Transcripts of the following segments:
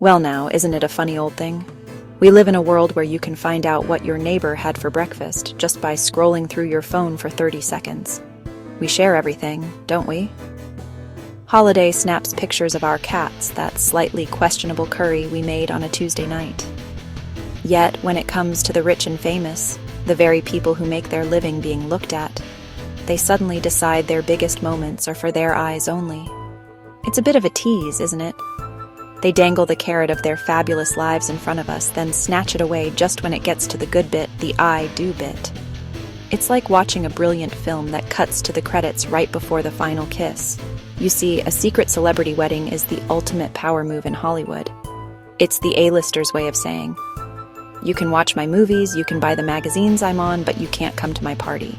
Well now, isn't it a funny old thing? We live in a world where you can find out what your neighbor had for breakfast just by scrolling through your phone for 30 seconds. We share everything, don't we? Holiday snaps pictures of our cats, that slightly questionable curry we made on a Tuesday night. Yet, when it comes to the rich and famous, the very people who make their living being looked at, they suddenly decide their biggest moments are for their eyes only. It's a bit of a tease, isn't it? They dangle the carrot of their fabulous lives in front of us, then snatch it away just when it gets to the good bit, the I do bit. It's like watching a brilliant film that cuts to the credits right before the final kiss. You see, a secret celebrity wedding is the ultimate power move in Hollywood. It's the A-listers' way of saying, you can watch my movies, you can buy the magazines I'm on, but you can't come to my party.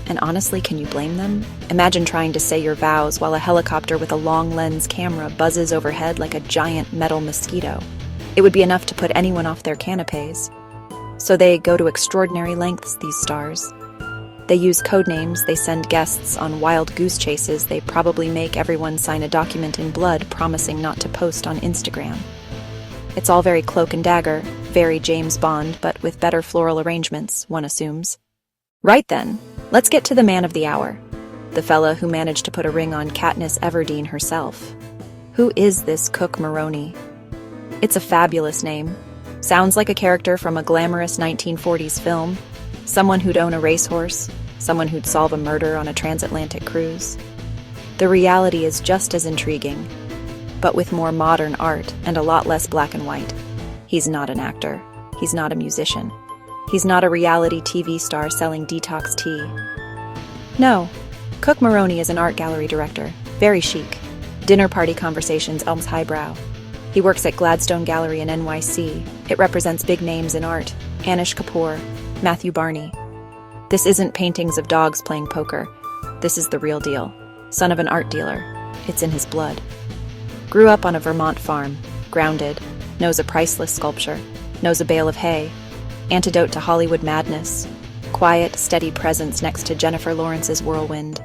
And honestly, can you blame them? Imagine trying to say your vows while a helicopter with a long lens camera buzzes overhead like a giant metal mosquito. It would be enough to put anyone off their canapes. So they go to extraordinary lengths, these stars. They use code names, they send guests on wild goose chases, they probably make everyone sign a document in blood promising not to post on Instagram. It's all very cloak and dagger, very James Bond, but with better floral arrangements, one assumes. Right then, let's get to the man of the hour, the fella who managed to put a ring on Katniss Everdeen herself. Who is this Cook Maroney? It's a fabulous name. Sounds like a character from a glamorous 1940s film, someone who'd own a racehorse, someone who'd solve a murder on a transatlantic cruise. The reality is just as intriguing, but with more modern art and a lot less black and white. He's not an actor. He's not a musician. He's not a reality TV star selling detox tea. No, Cook Maroney is an art gallery director, very chic. Dinner party conversations, Elm's highbrow. He works at Gladstone Gallery in NYC. It represents big names in art, Anish Kapoor, Matthew Barney. This isn't paintings of dogs playing poker. This is the real deal. Son of an art dealer. It's in his blood. Grew up on a Vermont farm, grounded, knows a priceless sculpture, knows a bale of hay, antidote to Hollywood madness, quiet, steady presence next to Jennifer Lawrence's whirlwind,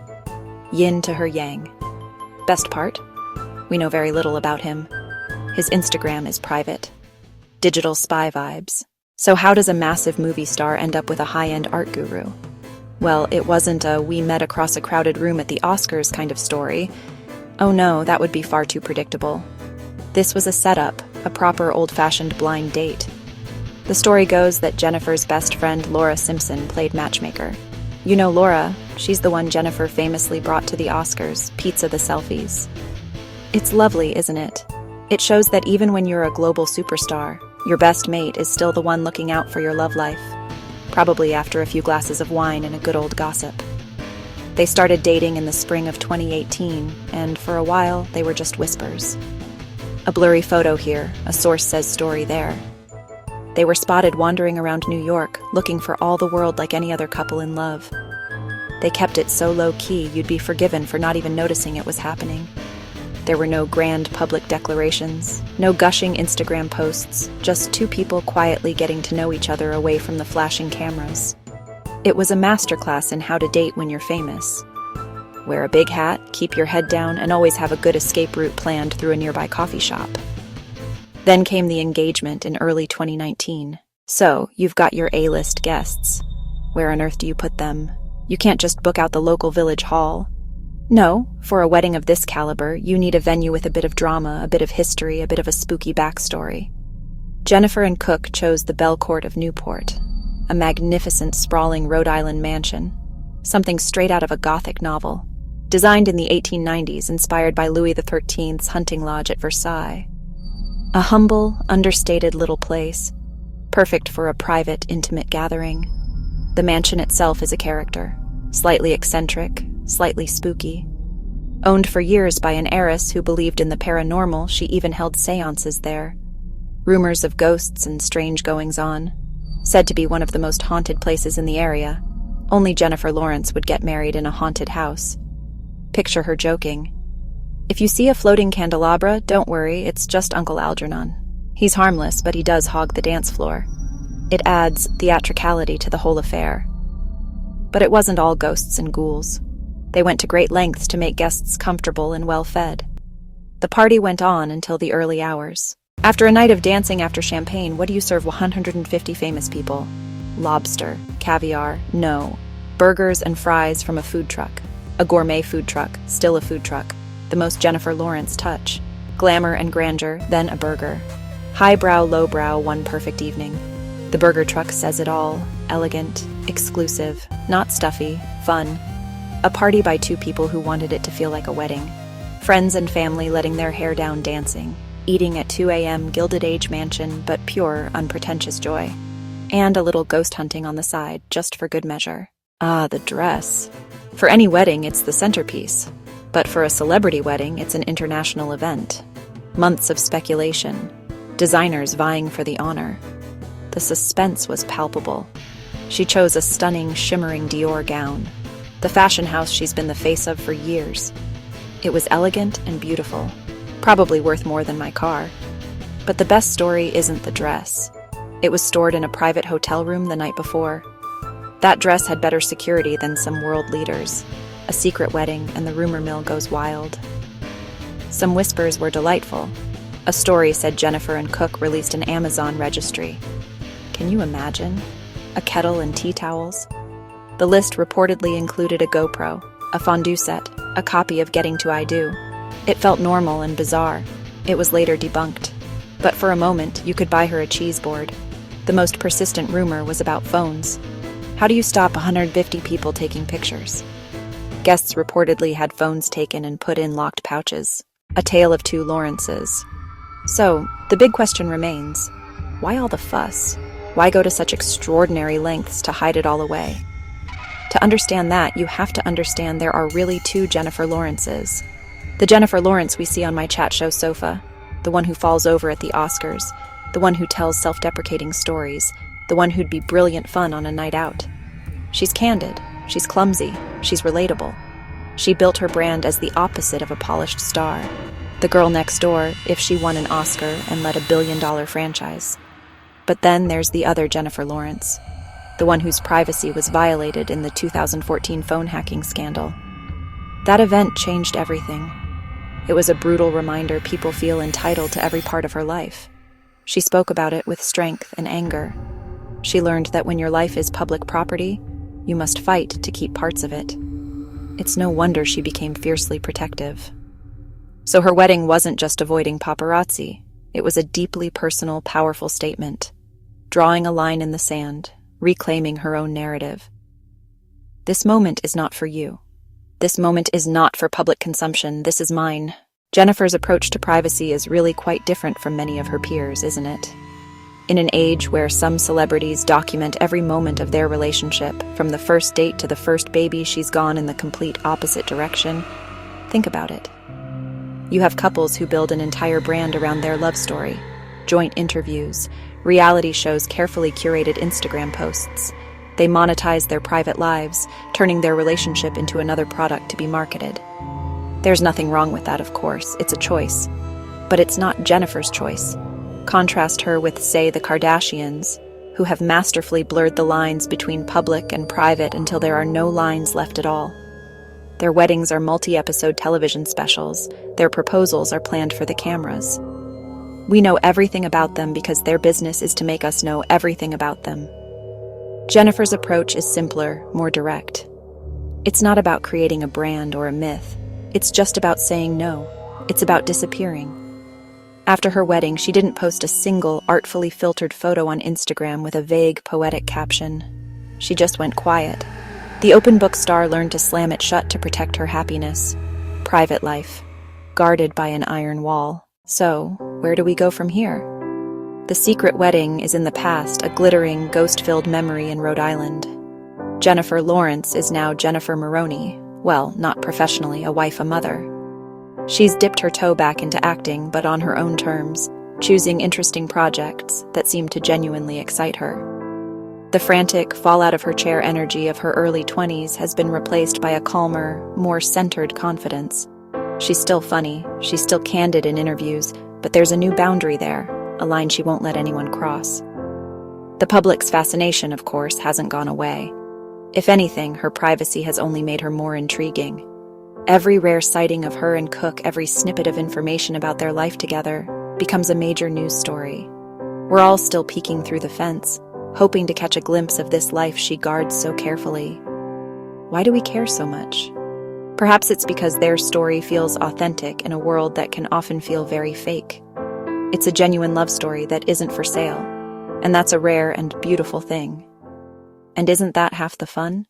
yin to her yang. Best part? We know very little about him. His Instagram is private. Digital spy vibes. So how does a massive movie star end up with a high-end art guru? Well, it wasn't a we met across a crowded room at the Oscars kind of story. Oh no, that would be far too predictable. This was a setup, a proper old-fashioned blind date. The story goes that Jennifer's best friend Laura Simpson played matchmaker. You know Laura, she's the one Jennifer famously brought to the Oscars, pizza the selfies. It's lovely, isn't it? It shows that even when you're a global superstar, your best mate is still the one looking out for your love life, probably after a few glasses of wine and a good old gossip. They started dating in the spring of 2018, and for a while, they were just whispers. A blurry photo here, a source says story there. They were spotted wandering around New York, looking for all the world like any other couple in love. They kept it so low-key you'd be forgiven for not even noticing it was happening. There were no grand public declarations, no gushing Instagram posts, just two people quietly getting to know each other away from the flashing cameras. It was a masterclass in how to date when you're famous. Wear a big hat, keep your head down, and always have a good escape route planned through a nearby coffee shop. Then came the engagement in early 2019. So, you've got your A-list guests. Where on earth do you put them? You can't just book out the local village hall. No, for a wedding of this caliber, you need a venue with a bit of drama, a bit of history, a bit of a spooky backstory. Jennifer and Cook chose the Belle Court of Newport, a magnificent, sprawling Rhode Island mansion, something straight out of a Gothic novel, designed in the 1890s, inspired by Louis XIII's hunting lodge at Versailles. A humble, understated little place, perfect for a private, intimate gathering. The mansion itself is a character, slightly eccentric, slightly spooky. Owned for years by an heiress who believed in the paranormal, she even held seances there. Rumors of ghosts and strange goings-on. Said to be one of the most haunted places in the area. Only Jennifer Lawrence would get married in a haunted house. Picture her joking. If you see a floating candelabra, don't worry, it's just Uncle Algernon. He's harmless, but he does hog the dance floor. It adds theatricality to the whole affair. But it wasn't all ghosts and ghouls. They went to great lengths to make guests comfortable and well-fed. The party went on until the early hours. After a night of dancing after champagne, what do you serve 150 famous people? Lobster, caviar, no. Burgers and fries from a food truck. A gourmet food truck, still a food truck. The most Jennifer Lawrence touch. Glamour and grandeur, then a burger. Highbrow, lowbrow, one perfect evening. The burger truck says it all. Elegant, exclusive, not stuffy, fun. A party by two people who wanted it to feel like a wedding. Friends and family letting their hair down dancing. Eating at 2 a.m. Gilded Age mansion, but pure, unpretentious joy. And a little ghost hunting on the side, just for good measure. Ah, the dress. For any wedding, it's the centerpiece. But for a celebrity wedding, it's an international event. Months of speculation. Designers vying for the honor. The suspense was palpable. She chose a stunning, shimmering Dior gown. The fashion house she's been the face of for years. It was elegant and beautiful. Probably worth more than my car. But the best story isn't the dress. It was stored in a private hotel room the night before. That dress had better security than some world leaders. A secret wedding, and the rumor mill goes wild. Some whispers were delightful. A story said Jennifer and Cook released an Amazon registry. Can you imagine? A kettle and tea towels? The list reportedly included a GoPro, a fondue set, a copy of Getting to I Do. It felt normal and bizarre. It was later debunked. But for a moment, you could buy her a cheese board. The most persistent rumor was about phones. How do you stop 150 people taking pictures? Guests reportedly had phones taken and put in locked pouches. A tale of two Lawrences. So, the big question remains, why all the fuss? Why go to such extraordinary lengths to hide it all away? To understand that, you have to understand there are really two Jennifer Lawrences. The Jennifer Lawrence we see on my chat show sofa, the one who falls over at the Oscars, the one who tells self-deprecating stories, the one who'd be brilliant fun on a night out. She's candid, she's clumsy, she's relatable. She built her brand as the opposite of a polished star. The girl next door, if she won an Oscar and led $1 billion franchise. But then there's the other Jennifer Lawrence, the one whose privacy was violated in the 2014 phone hacking scandal. That event changed everything. It was a brutal reminder people feel entitled to every part of her life. She spoke about it with strength and anger. She learned that when your life is public property, you must fight to keep parts of it. It's no wonder she became fiercely protective. So her wedding wasn't just avoiding paparazzi. It was a deeply personal, powerful statement, drawing a line in the sand, reclaiming her own narrative. This moment is not for you. This moment is not for public consumption. This is mine. Jennifer's approach to privacy is really quite different from many of her peers, isn't it? In an age where some celebrities document every moment of their relationship, from the first date to the first baby, she's gone in the complete opposite direction. Think about it. You have couples who build an entire brand around their love story. Joint interviews, reality shows, carefully curated Instagram posts. They monetize their private lives, turning their relationship into another product to be marketed. There's nothing wrong with that, of course. It's a choice. But it's not Jennifer's choice. Contrast her with, say, the Kardashians, who have masterfully blurred the lines between public and private until there are no lines left at all. Their weddings are multi-episode television specials. Their proposals are planned for the cameras. We know everything about them because their business is to make us know everything about them. Jennifer's approach is simpler, more direct. It's not about creating a brand or a myth. It's just about saying no. It's about disappearing. After her wedding, she didn't post a single artfully filtered photo on Instagram with a vague, poetic caption. She just went quiet. The open book star learned to slam it shut to protect her happiness. Private life, guarded by an iron wall. So, where do we go from here? The secret wedding is in the past, a glittering, ghost-filled memory in Rhode Island. Jennifer Lawrence is now Jennifer Maroney. Well, not professionally, a wife, a mother. She's dipped her toe back into acting, but on her own terms, choosing interesting projects that seem to genuinely excite her. The frantic, fall-out-of-her-chair energy of her early 20s has been replaced by a calmer, more centered confidence. She's still funny, she's still candid in interviews, but there's a new boundary there, a line she won't let anyone cross. The public's fascination, of course, hasn't gone away. If anything, her privacy has only made her more intriguing. Every rare sighting of her and Cook, every snippet of information about their life together, becomes a major news story. We're all still peeking through the fence, hoping to catch a glimpse of this life she guards so carefully. Why do we care so much? Perhaps it's because their story feels authentic in a world that can often feel very fake. It's a genuine love story that isn't for sale, and that's a rare and beautiful thing. And isn't that half the fun?